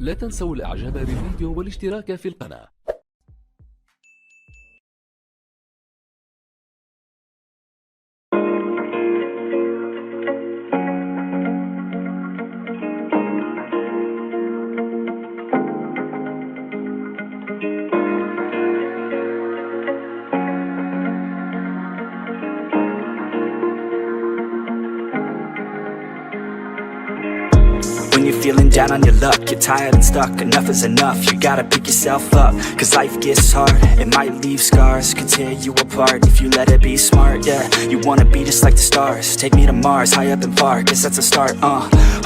لا تنسوا الإعجاب بالفيديو والاشتراك في القناة. When you're feeling down on your luck, you're tired and stuck, enough is enough. You gotta pick yourself up, cause life gets hard. It might leave scars, could tear you apart if you let it be smart, yeah. You wanna be just like the stars, take me to Mars, high up and far, guess that's a start,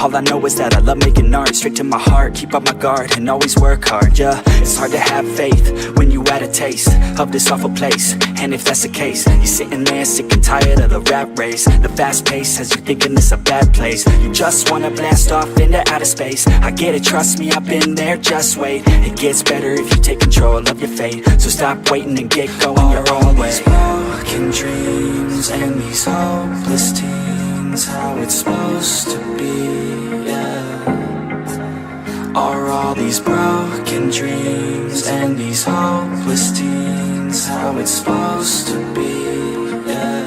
All I know is that I love making art, straight to my heart, keep up my guard, and always work hard, yeah. It's hard to have faith when you had a taste of this awful place, and if that's the case, you're sitting there sick and tired of the rat race. The fast pace has you thinking this a bad place. You just wanna blast off into outer space. I get it, trust me, I've been there, just wait. It gets better if you take control of your fate. So stop waiting and get going your own way. These broken dreams and these hopeless teens, how it's supposed to be, yeah. Are all these broken dreams and these hopeless teens, how it's supposed to be, yeah.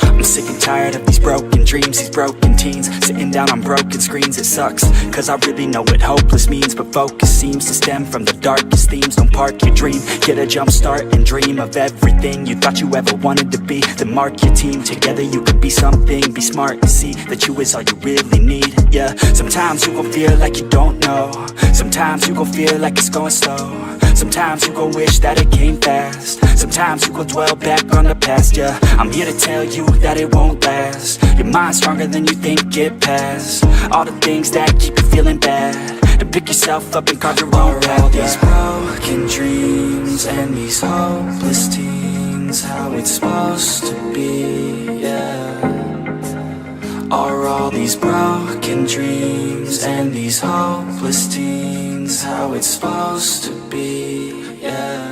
I'm sick and tired of these broken dreams, these broken teens, sitting down on broken screens. It sucks, cause I really know what hopeless means, but focus seems to stem from the darkest themes. Don't park your dream, get a jump start and dream of everything you thought you ever wanted to be. Then mark your team, together you can be something. Be smart and see that you is all you really need, yeah. Sometimes you gon' feel like you don't know, sometimes you gon' feel like it's going slow, sometimes you gon' wish that it came fast, sometimes you gon' dwell back on the past, yeah. I'm here to tell you that it won't last. Your mind's stronger than you think, get past all the things that keep you feeling bad, to pick yourself up and carve your own path. All these broken dreams and these hopeless teens, how it's supposed to be, yeah. Are all these broken dreams and these hopeless teens, how it's supposed to be, yeah.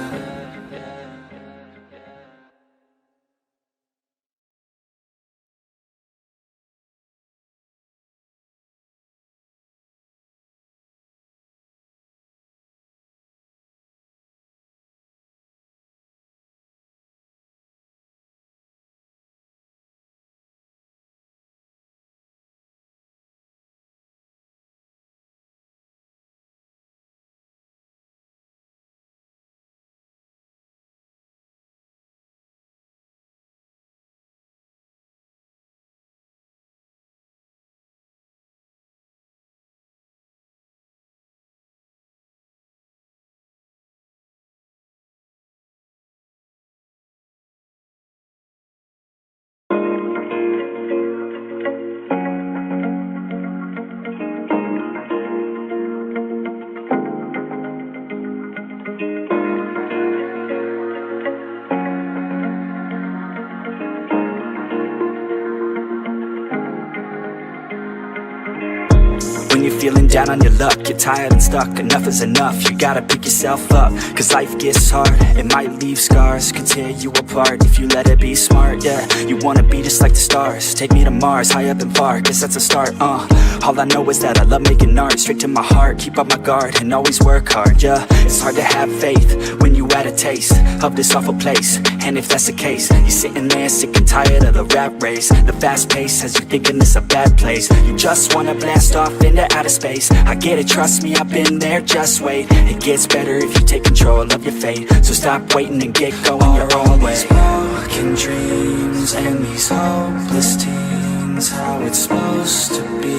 When you're feeling down on your luck, you're tired and stuck, enough is enough. You gotta pick yourself up, cause life gets hard. It might leave scars, could tear you apart if you let it be smart, yeah. You wanna be just like the stars, take me to Mars, high up and far, guess that's a start, All I know is that I love making art, straight to my heart, keep up my guard, and always work hard, yeah. It's hard to have faith when you had a taste of this awful place, and if that's the case, you're sitting there sick and tired of the rat race. The fast pace has you thinking this a bad place. You just wanna blast off into outer space. I get it, trust me, I've been there, just wait. It gets better if you take control of your fate. So stop waiting and get going your own way. These broken dreams and these hopeless teens, how it's supposed to be,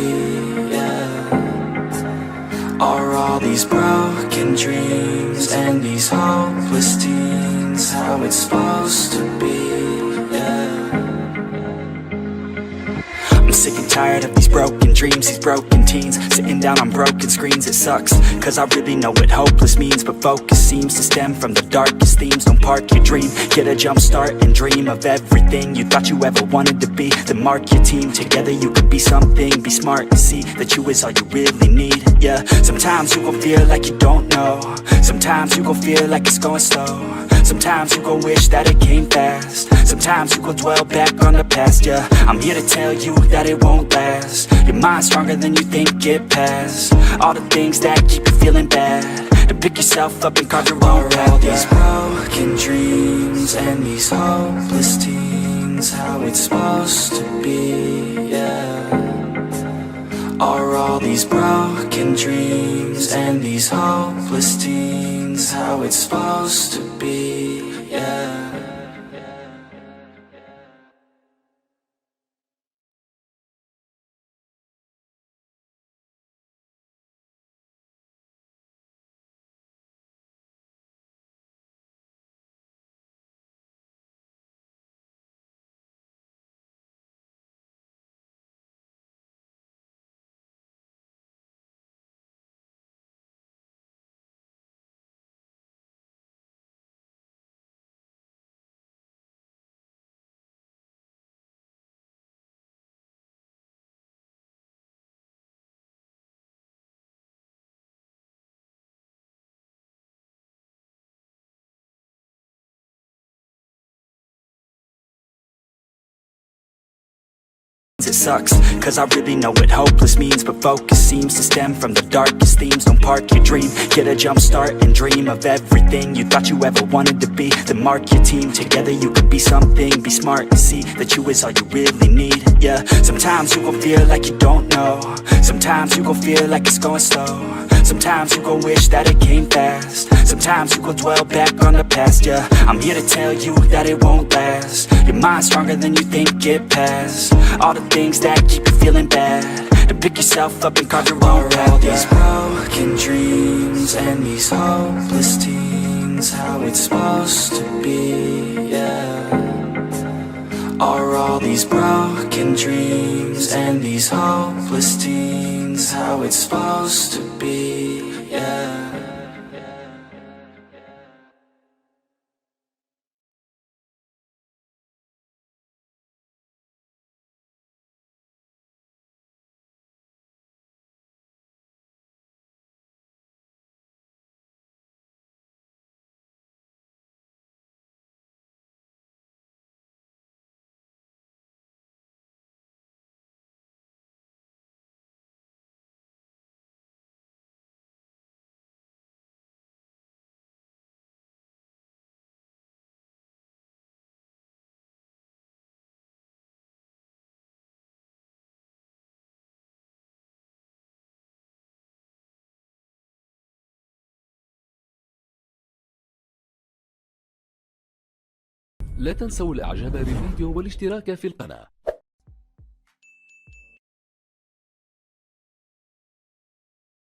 yeah. Are all these broken dreams and these hopeless teens, how it's supposed to be, yeah. I'm sick and tired of these broken dreams, these broken teens, sitting down on broken screens. It sucks, cause I really know what hopeless means, but focus seems to stem from the darkest themes. Don't park your dream, get a jump start and dream of everything you thought you ever wanted to be. Then mark your team, together you can be something. Be smart and see that you is all you really need, yeah. Sometimes you gon' feel like you don't know, sometimes you gon' feel like it's going slow, Sometimes you gon' wish that it came fast. Sometimes you gon' dwell back on the past, yeah. I'm here to tell you that it won't last. Your mind's stronger than you think, get past all the things that keep you feeling bad, to pick yourself up and carve your own path. All these broken dreams and these hopeless teens, how it's supposed to be, yeah. Are all these broken dreams and these hopeless teens how it's supposed to be, yeah. It sucks, cause I really know what hopeless means, but focus seems to stem from the darkest themes. Don't park your dream, get a jump start and dream of everything you thought you ever wanted to be. Then mark your team, together you could be something. Be smart and see that you is all you really need, yeah. Sometimes you gon' feel like you don't know. Sometimes you gon' feel like it's going slow. Sometimes you gon' wish that it came fast. Sometimes you gon' dwell back on the past, yeah. I'm here to tell you that it won't last. Your mind's stronger than you think, get past all the things that keep you feeling bad, to pick yourself up and carve your own path. All these broken dreams and these hopeless teens, how it's supposed to be, yeah. Are all these broken dreams and these hopeless teens how it's supposed to be, yeah. لا تنسوا الإعجاب بالفيديو والاشتراك في القناة.